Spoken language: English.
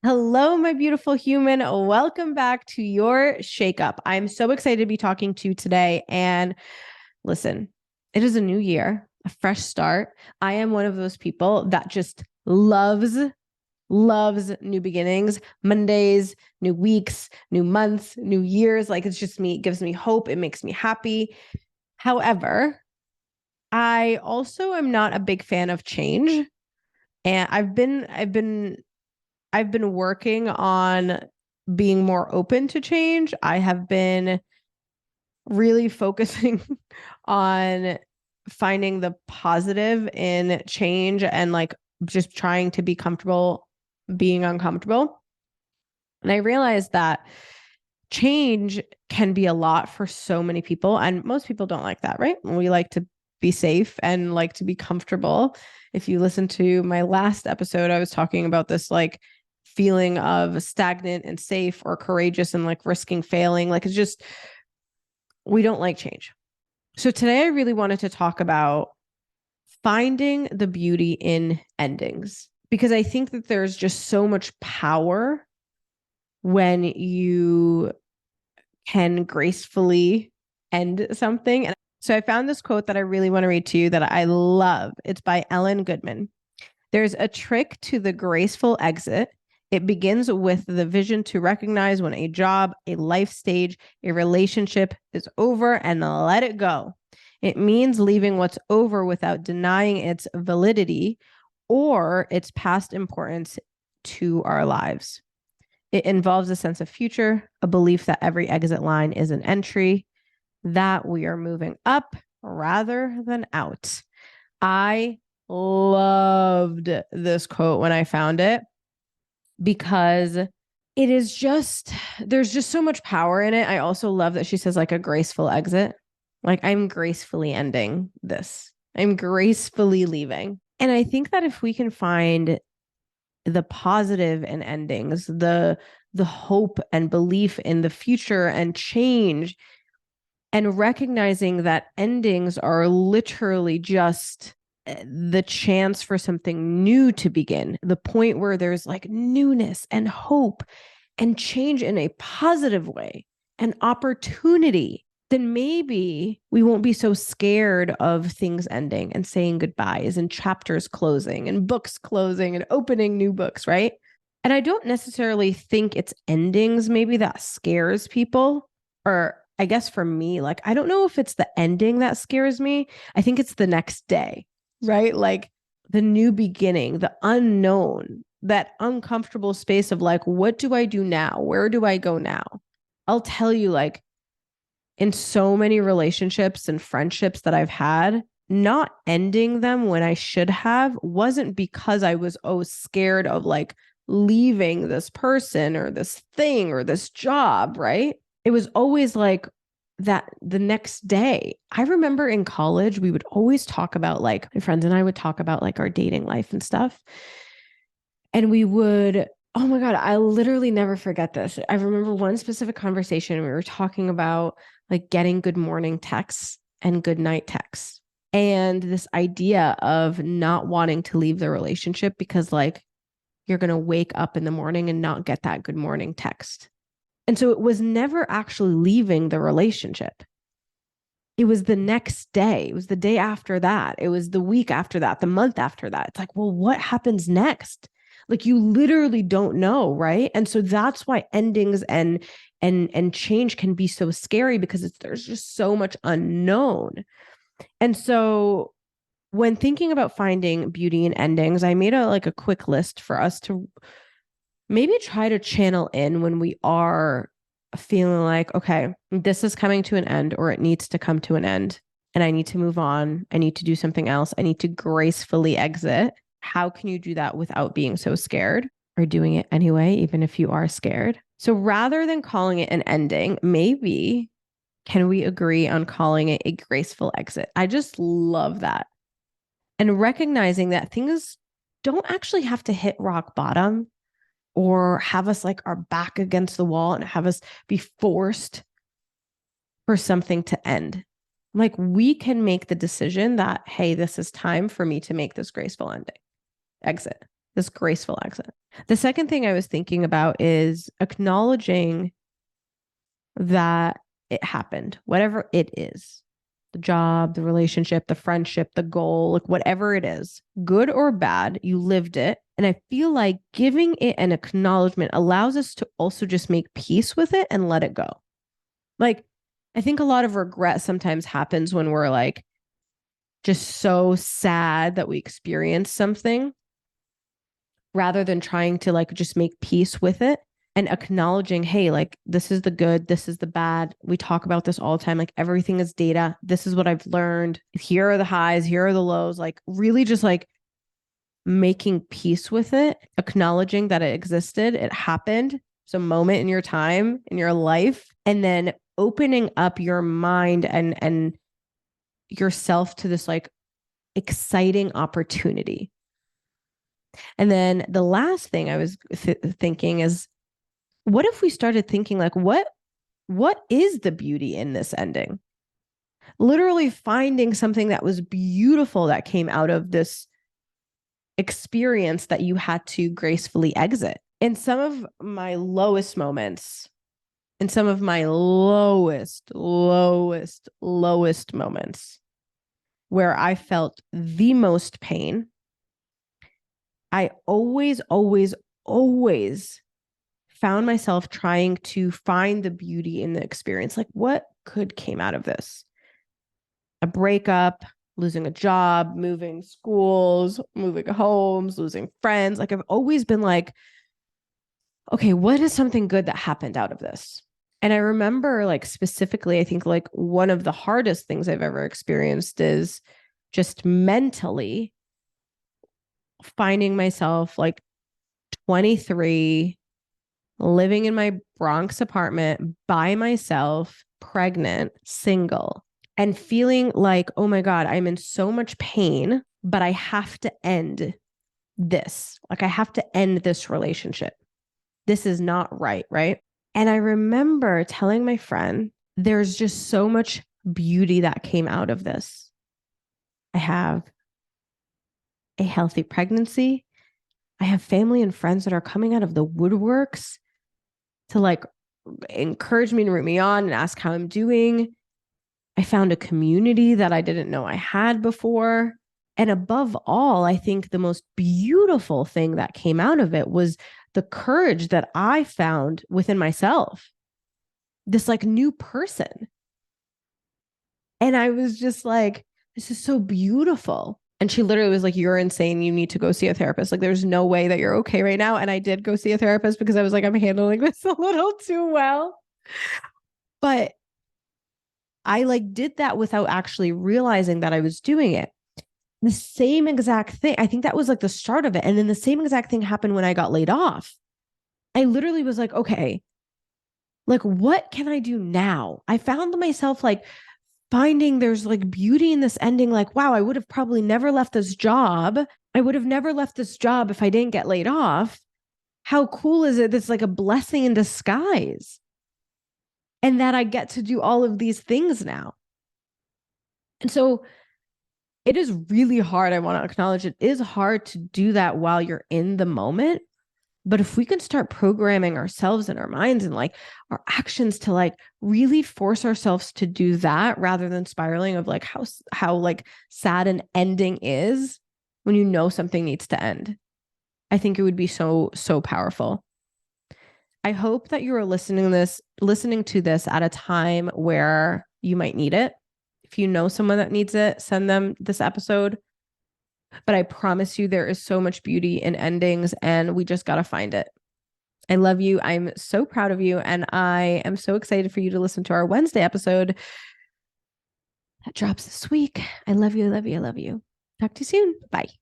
Hello, my beautiful human. Welcome back to your shakeup. I'm so excited to be talking to you today. And listen, it is a new year, a fresh start. I am one of those people that just loves new beginnings, Mondays, new weeks, new months, new years. Like it's just me. It gives me hope. It makes me happy. However, I also am not a big fan of change. And I've been working on being more open to change. I have been really focusing on finding the positive in change and like just trying to be comfortable being uncomfortable. And I realized that change can be a lot for so many people. And most people don't like that, right? We like to be safe and like to be comfortable. If you listen to my last episode, I was talking about this like feeling of stagnant and safe or courageous and like risking failing. Like it's just, we don't like change. So today I really wanted to talk about finding the beauty in endings because I think that there's just so much power when you can gracefully end something. And so I found this quote that I really want to read to you that I love. It's by Ellen Goodman. There's a trick to the graceful exit. It begins with the vision to recognize when a job, a life stage, a relationship is over and let it go. It means leaving what's over without denying its validity or its past importance to our lives. It involves a sense of future, a belief that every exit line is an entry, that we are moving up rather than out. I loved this quote when I found it because it is just, there's just so much power in it. I also love that she says like a graceful exit. Like I'm gracefully ending this. I'm gracefully leaving. And I think that if we can find the positive in endings, the hope and belief in the future and change, and recognizing that endings are literally just the chance for something new to begin, the point where there's like newness and hope and change in a positive way and opportunity, then maybe we won't be so scared of things ending and saying goodbyes and chapters closing and books closing and opening new books, right? And I don't necessarily think it's endings maybe that scares people, or I guess for me, like, I don't know if it's the ending that scares me. I think it's the next day, right? Like the new beginning, the unknown, that uncomfortable space of like, what do I do now? Where do I go now? I'll tell you, like, in so many relationships and friendships that I've had, not ending them when I should have wasn't because I was scared of like leaving this person or this thing or this job, right? It was always like that the next day. I remember in college, we would always talk about like, my friends and I would talk about like our dating life and stuff. And we would, oh my God, I literally never forget this. I remember one specific conversation. We were talking about like getting good morning texts and good night texts. And this idea of not wanting to leave the relationship because like you're going to wake up in the morning and not get that good morning text. And so it was never actually leaving the relationship. It was the next day. It was the day after that. It was the week after that, the month after that. It's like, well, what happens next? Like you literally don't know, right? And so that's why endings and change can be so scary because there's just so much unknown. And so when thinking about finding beauty in endings, I made a quick list for us to maybe try to channel in when we are feeling like, okay, this is coming to an end or it needs to come to an end and I need to move on. I need to do something else. I need to gracefully exit. How can you do that without being so scared or doing it anyway, even if you are scared? So rather than calling it an ending, maybe can we agree on calling it a graceful exit? I just love that. And recognizing that things don't actually have to hit rock bottom or have us like our back against the wall and have us be forced for something to end. Like we can make the decision that, hey, this is time for me to make this graceful exit, this graceful exit. The second thing I was thinking about is acknowledging that it happened, whatever it is, the job, the relationship, the friendship, the goal, like whatever it is, good or bad, you lived it. And I feel like giving it an acknowledgement allows us to also just make peace with it and let it go. Like, I think a lot of regret sometimes happens when we're like just so sad that we experienced something rather than trying to like just make peace with it and acknowledging, hey, like this is the good, this is the bad. We talk about this all the time. Like everything is data. This is what I've learned. Here are the highs, here are the lows. Like really just like making peace with it, acknowledging that it existed, it happened. It's a moment in your time, in your life, and then opening up your mind and yourself to this like exciting opportunity. And then the last thing I was thinking is, what if we started thinking like, what is the beauty in this ending? Literally finding something that was beautiful that came out of this experience that you had to gracefully exit. In some of my lowest moments, in some of my lowest moments where I felt the most pain, I always found myself trying to find the beauty in the experience. Like, what could came out of this? A breakup, losing a job, moving schools, moving homes, losing friends. Like, I've always been like, okay, what is something good that happened out of this? And I remember like specifically, I think like one of the hardest things I've ever experienced is just mentally finding myself like 23, living in my Bronx apartment by myself, pregnant, single, and feeling like, oh my God, I'm in so much pain, but I have to end this. Like I have to end this relationship. This is not right, right? And I remember telling my friend, there's just so much beauty that came out of this. I have a healthy pregnancy. I have family and friends that are coming out of the woodworks to like encourage me to root me on and ask how I'm doing. I found a community that I didn't know I had before. And above all, I think the most beautiful thing that came out of it was the courage that I found within myself, this like new person. And I was just like, this is so beautiful. And she literally was like, you're insane. You need to go see a therapist. Like, there's no way that you're okay right now. And I did go see a therapist because I was like, I'm handling this a little too well. But I like did that without actually realizing that I was doing it. The same exact thing. I think that was like the start of it. And then the same exact thing happened when I got laid off. I literally was like, okay, like, what can I do now? I found myself like finding there's like beauty in this ending. Like, wow, I would have probably never left this job. I would have never left this job if I didn't get laid off. How cool is it? That's like a blessing in disguise. And that I get to do all of these things now. And so it is really hard. I want to acknowledge it is hard to do that while you're in the moment. But if we can start programming ourselves and our minds and like our actions to like really force ourselves to do that rather than spiraling of like how like sad an ending is when you know something needs to end, I think it would be so powerful. I hope that you are listening to this at a time where you might need it. If you know someone that needs it, send them this episode. But I promise you, there is so much beauty in endings and we just got to find it. I love you. I'm so proud of you. And I am so excited for you to listen to our Wednesday episode that drops this week. I love you. I love you. I love you. Talk to you soon. Bye.